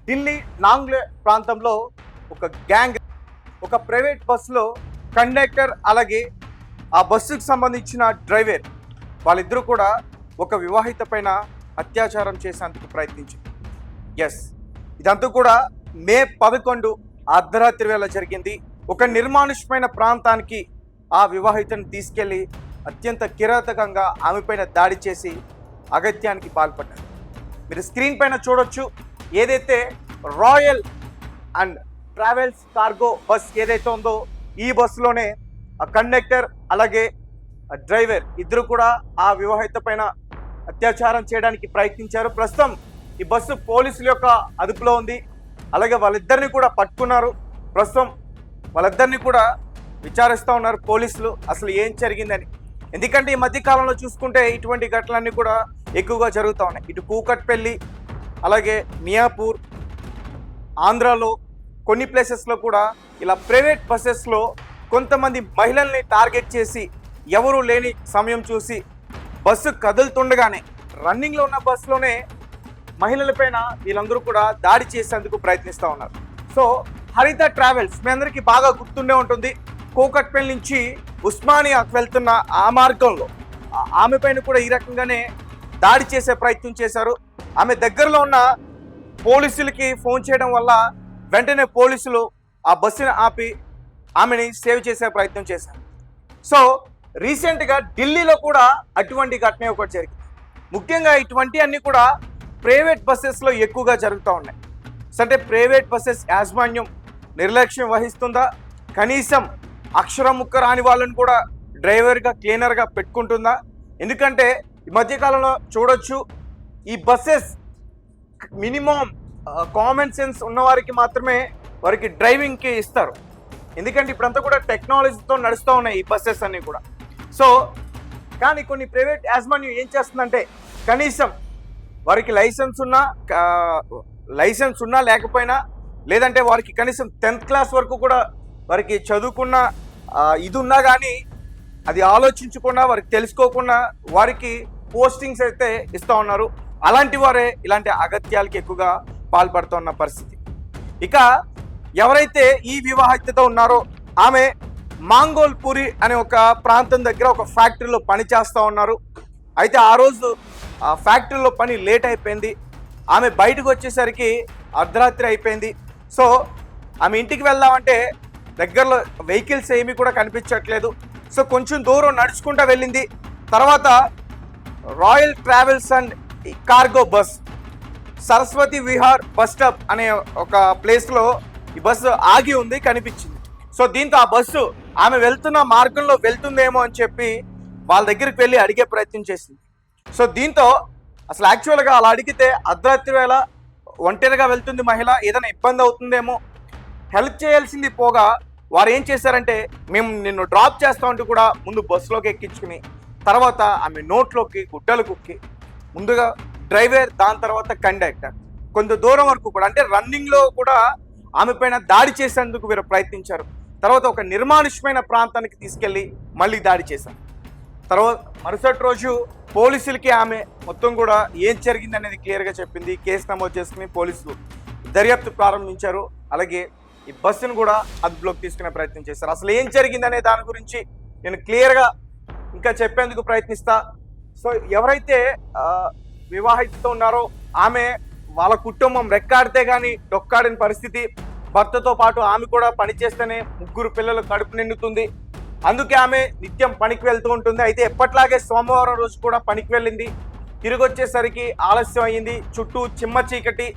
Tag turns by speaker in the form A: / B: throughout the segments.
A: ఢిల్లీ నాంగ్లే ప్రాంతంలో ఒక గ్యాంగ్ ఒక ప్రైవేట్ బస్సులో కండక్టర్ అలాగే ఆ బస్సుకు సంబంధించిన డ్రైవర్ వాళ్ళిద్దరూ కూడా ఒక వివాహిత పైన అత్యాచారం చేసేందుకు ప్రయత్నించారు. ఎస్, ఇదంతా కూడా మే 11 అర్ధరాత్రి వేళ జరిగింది. ఒక నిర్మానుష్యమైన ప్రాంతానికి ఆ వివాహితను తీసుకెళ్లి అత్యంత కిరాతకంగా ఆమెపైన దాడి చేసి అగత్యానికి పాల్పడ్డారు. మీరు స్క్రీన్ పైన చూడొచ్చు, ఏదైతే royal and travels cargo bus ఏదైతే ఉందో ఈ బస్సులోనే ఆ కండక్టర్ అలాగే డ్రైవర్ ఇద్దరు కూడా ఆ వివాహిత పైన అత్యాచారం చేయడానికి ప్రయత్నించారు. ప్రస్తుతం ఈ బస్సు పోలీసుల యొక్క అదుపులో ఉంది. అలాగే వాళ్ళిద్దరిని కూడా పట్టుకున్నారు. ప్రస్తుతం వాళ్ళిద్దరిని కూడా విచారిస్తూ ఉన్నారు పోలీసులు, అసలు ఏం జరిగిందని. ఎందుకంటే ఈ మధ్య కాలంలో చూసుకుంటే ఇటువంటి ఘటనలన్నీ కూడా ఎక్కువగా జరుగుతూ ఉన్నాయి. ఇటు కూకట్పల్లి అలాగే మియాపూర్, ఆంధ్రాలో కొన్ని ప్లేసెస్లో కూడా ఇలా ప్రైవేట్ బస్సెస్లో కొంతమంది మహిళల్ని టార్గెట్ చేసి ఎవరూ లేని సమయం చూసి బస్సు కదులుతుండగానే రన్నింగ్లో ఉన్న బస్సులోనే మహిళలపైన వీళ్ళందరూ కూడా దాడి చేసేందుకు ప్రయత్నిస్తూ ఉన్నారు. సో హరిత ట్రావెల్స్ మీ అందరికీ బాగా గుర్తుండే ఉంటుంది. కూకట్పల్లి నుంచి ఉస్మానియాకు వెళ్తున్న ఆ మార్గంలో ఆమె పైన కూడా ఈ రకంగానే దాడి చేసే ప్రయత్నం చేశారు. ఆమె దగ్గరలో ఉన్న పోలీసులకి ఫోన్ చేయడం వల్ల వెంటనే పోలీసులు ఆ బస్సుని ఆపి ఆమెని సేవ్ చేసే ప్రయత్నం చేశారు. సో రీసెంట్గా ఢిల్లీలో కూడా అటువంటి ఘటన ఒకటి జరిగింది. ముఖ్యంగా ఇటువంటి అన్నీ కూడా ప్రైవేట్ బస్సెస్లో ఎక్కువగా జరుగుతూ ఉన్నాయి. అంటే ప్రైవేట్ బస్సెస్ యాజమాన్యం నిర్లక్ష్యం వహిస్తుందా, కనీసం అక్షరం ముక్క రాని వాళ్ళని కూడా డ్రైవర్గా క్లీనర్గా పెట్టుకుంటుందా? ఎందుకంటే ఈ మధ్యకాలంలో చూడొచ్చు, ఈ బస్సెస్ మినిమం కామన్ సెన్స్ ఉన్నవారికి మాత్రమే వారికి డ్రైవింగ్కి ఇస్తారు. ఎందుకంటే ఇప్పుడంతా కూడా టెక్నాలజీతో నడుస్తూ ఉన్నాయి ఈ బస్సెస్ అన్నీ కూడా. సో కానీ కొన్ని ప్రైవేట్ యాజమాన్యం ఏం చేస్తుందంటే కనీసం వారికి లైసెన్స్ ఉన్నా లేకపోయినా, లేదంటే వారికి కనీసం 10th క్లాస్ వరకు కూడా వారికి చదువుకున్న ఇది ఉన్నా కానీ అది ఆలోచించకుండా వారికి తెలుసుకోకుండా వారికి పోస్టింగ్స్ అయితే ఇస్తూ ఉన్నారు. అలాంటి వారే ఇలాంటి అగత్యాలకి ఎక్కువగా పాల్పడుతున్న పరిస్థితి. ఇక ఎవరైతే ఈ వివాహితతో ఉన్నారో ఆమె మాంగోల్పూరి అనే ఒక ప్రాంతం దగ్గర ఒక ఫ్యాక్టరీలో పని చేస్తూ ఉన్నారు. అయితే ఆ రోజు ఆ ఫ్యాక్టరీలో పని లేట్ అయిపోయింది. ఆమె బయటకు వచ్చేసరికి అర్ధరాత్రి అయిపోయింది. సో ఆమె ఇంటికి వెళ్దామంటే దగ్గరలో వెహికల్స్ ఏమీ కూడా కనిపించట్లేదు. సో కొంచెం దూరం నడుచుకుంటూ వెళ్ళింది. తర్వాత royal travels and cargo bus Saraswati Vihar bus stop అనే ఒక ప్లేస్లో ఈ బస్సు ఆగి ఉంది, కనిపించింది. సో దీంతో ఆ బస్సు ఆమె వెళ్తున్న మార్గంలో వెళ్తుందేమో అని చెప్పి వాళ్ళ దగ్గరికి వెళ్ళి అడిగే ప్రయత్నం చేసింది. సో దీంతో అసలు యాక్చువల్గా అలా అడిగితే అర్ధరాత్రి వేళ ఒంటరిగా వెళ్తుంది మహిళ, ఏదైనా ఇబ్బంది అవుతుందేమో హెల్ప్ చేయాల్సింది పోగా వారు ఏం చేశారంటే మేము నిన్ను డ్రాప్ చేస్తామంటూ కూడా ముందు బస్సులోకి ఎక్కించుకుని తర్వాత ఆమె నోట్లోకి గుడ్డలు కుక్కి ముందుగా డ్రైవర్, దాని తర్వాత కండక్టర్ కొంత దూరం వరకు కూడా అంటే రన్నింగ్లో కూడా ఆమె పైన దాడి చేసేందుకు వీరు ప్రయత్నించారు. తర్వాత ఒక నిర్మానుష్యమైన ప్రాంతానికి తీసుకెళ్ళి మళ్ళీ దాడి చేశారు. తర్వాత మరుసటి రోజు పోలీసులకి ఆమె మొత్తం కూడా ఏం జరిగింది అనేది క్లియర్గా చెప్పింది. కేసు నమోదు చేసుకుని పోలీసులు దర్యాప్తు ప్రారంభించారు. అలాగే ఈ బస్సును కూడా అదుపులోకి తీసుకునే ప్రయత్నం చేశారు. అసలు ఏం జరిగిందనే దాని గురించి నేను క్లియర్గా ఇంకా చెప్పేందుకు ప్రయత్నిస్తా. సో ఎవరైతే వివాహితతో ఉన్నారో ఆమె వాళ్ళ కుటుంబం రెక్కాడితే కానీ డొక్కాడిన పరిస్థితి. భర్తతో పాటు ఆమె కూడా పని చేస్తేనే 3 పిల్లలు కడుపు నిండుతుంది. అందుకే ఆమె నిత్యం పనికి వెళ్తూ ఉంటుంది. అయితే ఎప్పట్లాగే సోమవారం రోజు కూడా పనికి వెళ్ళింది. తిరిగి వచ్చేసరికి ఆలస్యం అయ్యింది. చుట్టూ చిమ్మ చీకటి,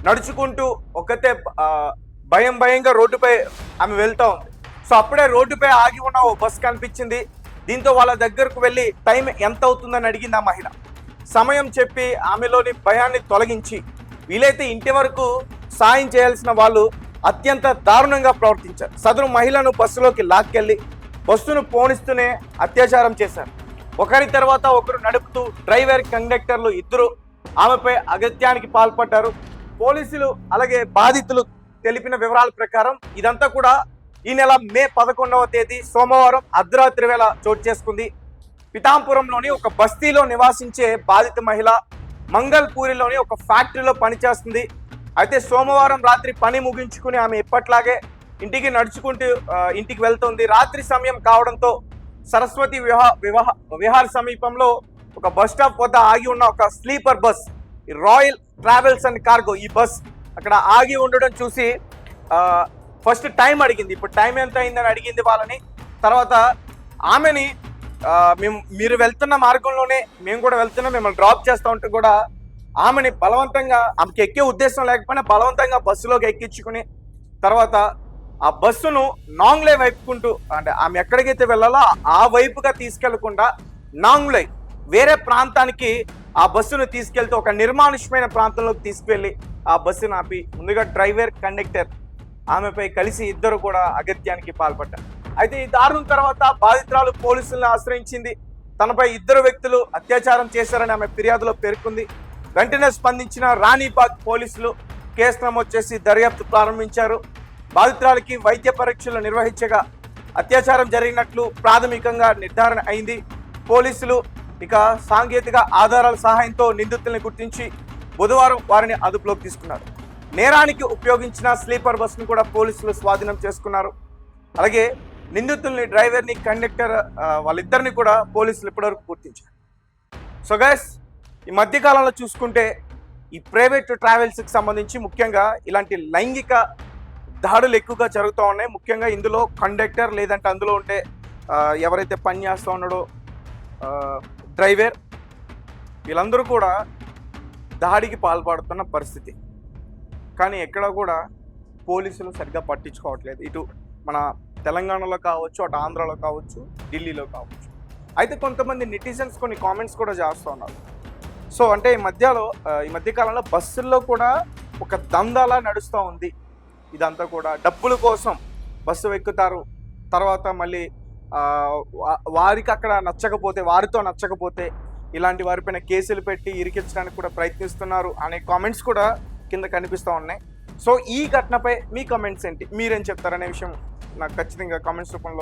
A: నడుచుకుంటూ ఒకతే భయంగా రోడ్డుపై ఆమె వెళ్తూ ఉంది. సో అప్పుడే రోడ్డుపై ఆగి ఉన్న ఓ బస్ కనిపించింది. దీంతో వాళ్ళ దగ్గరకు వెళ్ళి టైం ఎంత అవుతుందని అడిగింది ఆ మహిళ. సమయం చెప్పి ఆమెలోని భయాన్ని తొలగించి వీలైతే ఇంటి వరకు సాయం చేయాల్సిన వాళ్ళు అత్యంత దారుణంగా ప్రవర్తించారు. సదరు మహిళను బస్సులోకి లాక్కెళ్ళి బస్సును పోనిస్తూనే అత్యాచారం చేశారు. ఒకరి తర్వాత ఒకరు నడుపుతూ డ్రైవర్, కండక్టర్లు ఇద్దరు ఆమెపై అగత్యానికి పాల్పడ్డారు. పోలీసులు అలాగే బాధితులు తెలిపిన వివరాల ప్రకారం ఇదంతా కూడా ఈ నెల మే 11వ తేదీ సోమవారం అర్ధరాత్రి వేళ చోటు చేసుకుంది. పితాంపురంలోని ఒక బస్తీలో నివాసించే బాధిత మహిళ మంగళపూరిలోని ఒక ఫ్యాక్టరీలో పనిచేస్తుంది. అయితే సోమవారం రాత్రి పని ముగించుకుని ఆమె ఎప్పట్లాగే ఇంటికి నడుచుకుంటూ ఇంటికి వెళ్తుంది. రాత్రి సమయం కావడంతో సరస్వతి విహార్ సమీపంలో ఒక బస్ స్టాప్ వద్ద ఆగి ఉన్న ఒక sleeper bus, royal travels and cargo, ఈ బస్ అక్కడ ఆగి ఉండడం చూసి ఫస్ట్ టైం అడిగింది. ఇప్పుడు టైం ఎంత అయిందని అడిగింది వాళ్ళని. తర్వాత ఆమెని మీరు వెళ్తున్న మార్గంలోనే మేము కూడా వెళ్తున్నాం, మిమ్మల్ని డ్రాప్ చేస్తూ ఉంటే కూడా ఆమెని బలవంతంగా, ఆమెకి ఎక్కే ఉద్దేశం లేకపోయినా బలవంతంగా బస్సులోకి ఎక్కించుకుని తర్వాత ఆ బస్సును నాంగ్లే వైపుకుంటూ, అంటే ఆమె ఎక్కడికైతే వెళ్ళాలో ఆ వైపుగా తీసుకెళ్లకుండా నాంగ్లే వేరే ప్రాంతానికి ఆ బస్సును తీసుకెళ్తూ ఒక నిర్మానుష్యమైన ప్రాంతంలోకి తీసుకువెళ్ళి ఆ బస్సును ఆపి ముందుగా డ్రైవర్, కండక్టర్ ఆమెపై కలిసి ఇద్దరు కూడా అగత్యానికి పాల్పడ్డారు. అయితే ఈ దారుణం తర్వాత బాధితురాలు పోలీసులను ఆశ్రయించింది. తనపై ఇద్దరు వ్యక్తులు అత్యాచారం చేశారని ఆమె ఫిర్యాదులో పేర్కొంది. వెంటనే స్పందించిన రాణిబాగ్ పోలీసులు కేసు నమోదు చేసి దర్యాప్తు ప్రారంభించారు. బాధితురాలికి వైద్య పరీక్షలు నిర్వహించగా అత్యాచారం జరిగినట్లు ప్రాథమికంగా నిర్ధారణ అయింది. పోలీసులు ఇక సాంకేతిక ఆధారాల సహాయంతో నిందితుల్ని గుర్తించి బుధవారం వారిని అదుపులోకి తీసుకున్నారు. నేరానికి ఉపయోగించిన స్లీపర్ బస్సును కూడా పోలీసులు స్వాధీనం చేసుకున్నారు. అలాగే నిందితుల్ని, డ్రైవర్ని, కండక్టర్ వాళ్ళిద్దరిని కూడా పోలీసులు ఇప్పటివరకు గుర్తించారు. సో గైస్, ఈ మధ్యకాలంలో చూసుకుంటే ఈ ప్రైవేట్ ట్రావెల్స్కి సంబంధించి ముఖ్యంగా ఇలాంటి లైంగిక దాడులు ఎక్కువగా జరుగుతూ ఉన్నాయి. ముఖ్యంగా ఇందులో కండక్టర్ లేదంటే అందులో ఉంటే ఎవరైతే పని చేస్తూ ఉన్నాడో డ్రైవర్, వీళ్ళందరూ కూడా దాడికి పాల్పడుతున్న పరిస్థితి. కానీ ఎక్కడ కూడా పోలీసులు సరిగ్గా పట్టించుకోవట్లేదు. ఇటు మన తెలంగాణలో కావచ్చు, అటు ఆంధ్రాలో కావచ్చు, ఢిల్లీలో కావచ్చు. అయితే కొంతమంది నెటిజన్స్ కొన్ని కామెంట్స్ కూడా చేస్తూ ఉన్నారు. సో అంటే ఈ మధ్యకాలంలో బస్సుల్లో కూడా ఒక దందాలా నడుస్తూ ఉంది. ఇదంతా కూడా డబ్బుల కోసం బస్సు ఎక్కుతారు, తర్వాత మళ్ళీ వారికి అక్కడ నచ్చకపోతే, వారితో నచ్చకపోతే ఇలాంటి వారిపైన కేసులు పెట్టి ఇరికించడానికి కూడా ప్రయత్నిస్తున్నారు అనే కామెంట్స్ కూడా కింద కనిపిస్తూ ఉన్నాయి. సో ఈ ఘటనపై మీ కామెంట్స్ ఏంటి, మీరేం చెప్తారనే విషయం నాకు ఖచ్చితంగా కామెంట్స్ రూపంలో